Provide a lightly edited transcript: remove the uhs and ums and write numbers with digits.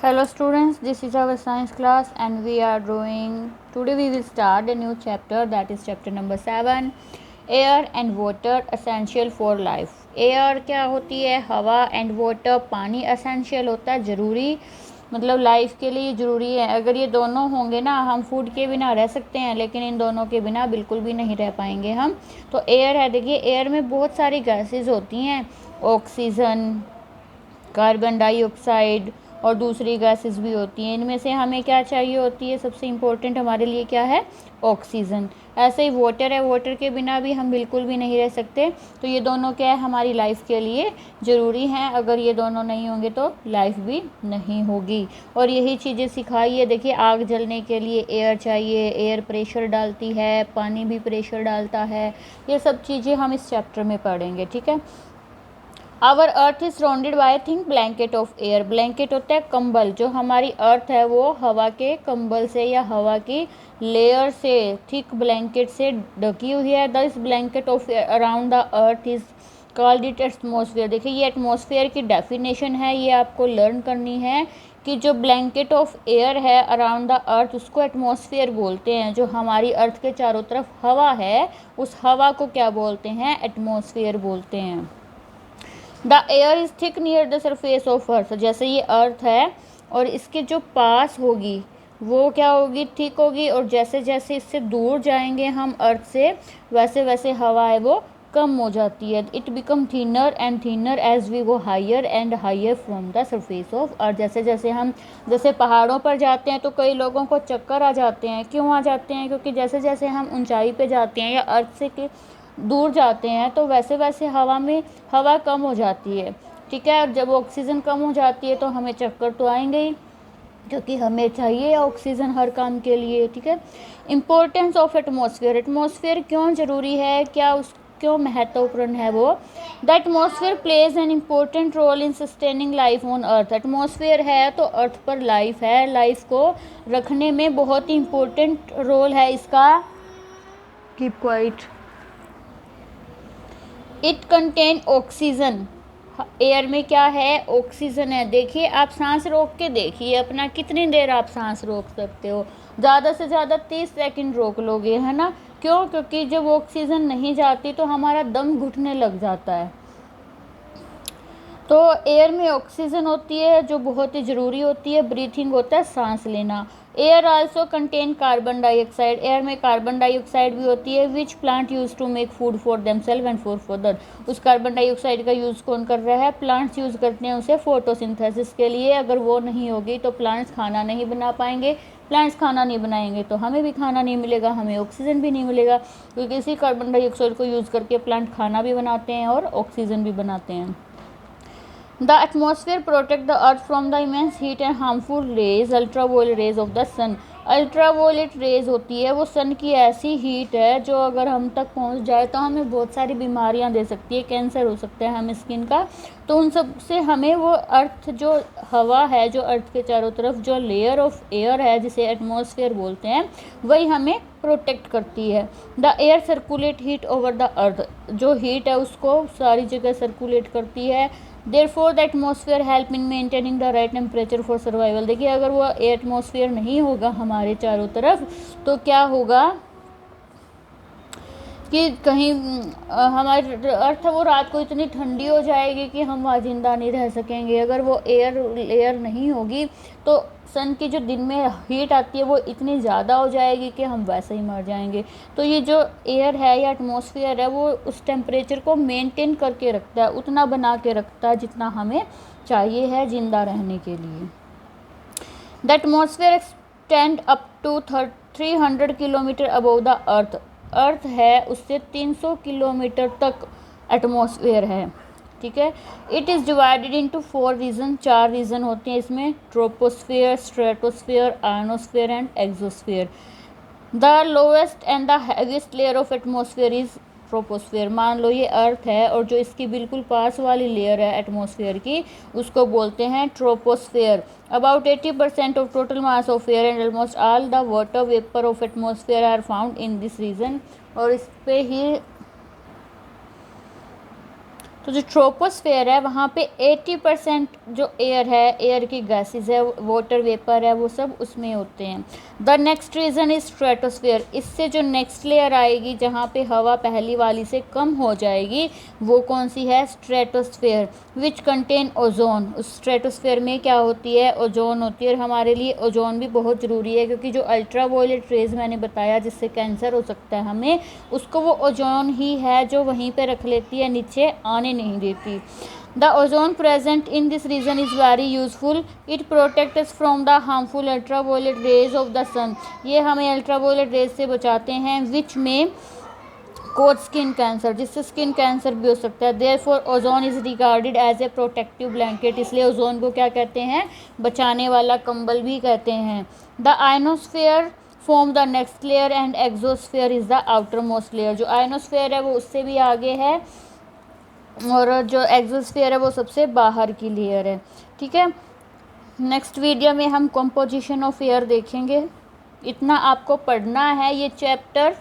Hello students, this is our science class and we are doing, today we will start a new chapter, that is chapter number 7, air and water essential for life. Air क्या होती है? हवा and water पानी essential होता है, ज़रूरी मतलब life के लिए ज़रूरी है। अगर ये दोनों होंगे ना, हम फूड के बिना रह सकते हैं लेकिन इन दोनों के बिना बिल्कुल भी नहीं रह पाएंगे हम। तो एयर है, देखिए एयर में बहुत सारी गैसेस होती हैं, ऑक्सीजन, कार्बन डाइऑक्साइड और दूसरी गैसेस भी होती हैं। इनमें से हमें क्या चाहिए होती है? सबसे इम्पोर्टेंट हमारे लिए क्या है? ऑक्सीजन। ऐसे ही वाटर है, वाटर के बिना भी हम बिल्कुल भी नहीं रह सकते। तो ये दोनों क्या है? हमारी लाइफ के लिए ज़रूरी हैं। अगर ये दोनों नहीं होंगे तो लाइफ भी नहीं होगी। और यही चीज़ें सिखाई है। देखिए आग जलने के लिए एयर चाहिए, एयर प्रेशर डालती है, पानी भी प्रेशर डालता है। ये सब चीज़ें हम इस चैप्टर में पढ़ेंगे, ठीक है। Our earth is surrounded by thick blanket of air. Blanket होता है कंबल। जो हमारी अर्थ है वो हवा के कंबल से या हवा की लेयर से, थिक ब्लैंकेट से ढकी हुई है। This blanket of air around the earth is called it atmosphere. देखिए ये एटमॉस्फेयर की डेफिनेशन है, ये आपको लर्न करनी है कि जो ब्लैंकेट ऑफ एयर है अराउंड द अर्थ उसको एटमॉस्फेयर बोलते हैं। जो हमारी अर्थ के चारों तरफ हवा है उस हवा को क्या बोलते हैं? एटमॉस्फेयर बोलते हैं। The air is thick near the surface of earth. जैसे ये अर्थ है और इसके जो पास होगी वो क्या होगी? थिक होगी। और जैसे जैसे इससे दूर जाएंगे हम अर्थ से वैसे वैसे हवा है वो कम हो जाती है। It become thinner and thinner as we go higher and higher from the surface of earth. जैसे जैसे हम पहाड़ों पर जाते हैं तो कई लोगों को चक्कर आ जाते हैं। क्यों आ जाते हैं? क्योंकि जैसे जैसे हम ऊंचाई पे जाते हैं या अर्थ से के दूर जाते हैं तो वैसे वैसे हवा कम हो जाती है, ठीक है। और जब ऑक्सीजन कम हो जाती है तो हमें चक्कर तो आएंगे ही, क्योंकि हमें चाहिए ऑक्सीजन हर काम के लिए, ठीक है। Importance of atmosphere. एटमॉस्फेयर क्यों ज़रूरी है, क्यों महत्वपूर्ण है वो? The atmosphere plays an important role in sustaining life on earth. Atmosphere है तो अर्थ पर लाइफ है, लाइफ को रखने में बहुत ही इम्पोर्टेंट रोल है इसका। Keep quiet. It contain oxygen. Air में क्या है? ऑक्सीजन है। देखिए आप सांस रोक के देखिए अपना, कितनी देर आप सांस रोक सकते हो? ज़्यादा से ज़्यादा 30 सेकंड रोक लोगे, है ना। क्यों? क्योंकि जब ऑक्सीजन नहीं जाती तो हमारा दम घुटने लग जाता है। तो एयर में ऑक्सीजन होती है जो बहुत ही ज़रूरी होती है। ब्रीथिंग होता है सांस लेना। Air also contain carbon dioxide. Air में कार्बन डाइऑक्साइड भी होती है which plant use to make food for themself and for further. उस कार्बन डाइऑक्साइड का यूज़ कौन कर रहा है? प्लांट्स यूज़ करते हैं उसे फोटोसिंथेसिस के लिए। अगर वो नहीं होगी तो प्लांट्स खाना नहीं बना पाएंगे। प्लांट्स खाना नहीं बनाएंगे तो हमें भी खाना नहीं मिलेगा, हमें ऑक्सीजन भी नहीं मिलेगा, क्योंकि इसी कार्बन डाइऑक्साइड को यूज़ करके प्लांट खाना भी बनाते हैं और ऑक्सीजन भी बनाते हैं। The atmosphere protects the earth from the immense heat and harmful rays, ultraviolet rays of the sun. Ultraviolet rays होती है वो सन की ऐसी हीट है जो अगर हम तक पहुंच जाए तो हमें बहुत सारी बीमारियां दे सकती है, कैंसर हो सकता है हमें स्किन का। तो उन सब से हमें वो अर्थ जो हवा है, जो अर्थ के चारों तरफ जो लेयर ऑफ एयर है जिसे एटमॉस्फेयर बोलते हैं, वही हमें प्रोटेक्ट करती है। The air circulate heat over the earth. जो हीट है उसको सारी जगह सर्कुलेट करती है। Therefore the atmosphere help in maintaining the right temperature for survival। देखिए अगर वो एटमॉस्फेयर नहीं होगा हमारे चारों तरफ तो क्या होगा कि कहीं हमारी अर्थ वो रात को इतनी ठंडी हो जाएगी कि हम वहाँ जिंदा नहीं रह सकेंगे। अगर वो एयर नहीं होगी तो सन की जो दिन में हीट आती है वो इतनी ज़्यादा हो जाएगी कि हम वैसे ही मर जाएंगे। तो ये जो एयर है या एटमॉस्फेयर है वो उस टेम्परेचर को मेंटेन करके रखता है, उतना बना के रखता है जितना हमें चाहिए है जिंदा रहने के लिए। The atmosphere extend up to 300 kilometre above the earth. Earth है उससे 300 किलोमीटर तक एटमॉस्फेयर है, ठीक है। It is divided into 4 region. 4 region होते हैं इसमें, troposphere, stratosphere, ionosphere and exosphere. The lowest and the heaviest layer of atmosphere is troposphere. मान लो ये अर्थ है और जो इसकी बिल्कुल पास वाली लेयर है एटमॉस्फेयर की उसको बोलते हैं troposphere. About 80% of total mass of air and almost all the water vapour of atmosphere are found in this region. और इस पे ही तो जो ट्रोपोस्फेयर है वहाँ पे 80% जो एयर है, एयर की गैसेस है, वाटर वेपर है, वो सब उसमें होते हैं। The next reason is stratosphere. इससे जो नेक्स्ट लेयर आएगी जहाँ पे हवा पहली वाली से कम हो जाएगी, वो कौन सी है? Stratosphere, which contain ozone. उस स्ट्रेटोस्फेयर में क्या होती है? ओजोन होती है। और हमारे लिए ओजोन भी बहुत ज़रूरी है, क्योंकि जो अल्ट्रावायलेट रेज मैंने बताया जिससे कैंसर हो सकता है हमें, उसको वो ओजोन ही है जो वहीं पे रख लेती है, नीचे आने नहीं देती। The ozone present in this region is very useful. It protect us from the harmful ultraviolet rays of the sun. ये हमें अल्ट्रावायलेट रेज से बचाते हैं, विच में कोज स्किन कैंसर, जिससे स्किन कैंसर भी हो सकता है। Therefore ozone is regarded as a protective blanket. इसलिए ओजोन को क्या कहते हैं? बचाने वाला कंबल भी कहते हैं। The ionosphere form the next layer and exosphere is the outer most layer. जो आयनोस्फेयर है वो उससे भी आगे है, और जो एक्सोस्फेयर है वो सबसे बाहर की लेयर है। ठीक है, नेक्स्ट वीडियो में हम कंपोजिशन ऑफ एयर देखेंगे। इतना आपको पढ़ना है। ये चैप्टर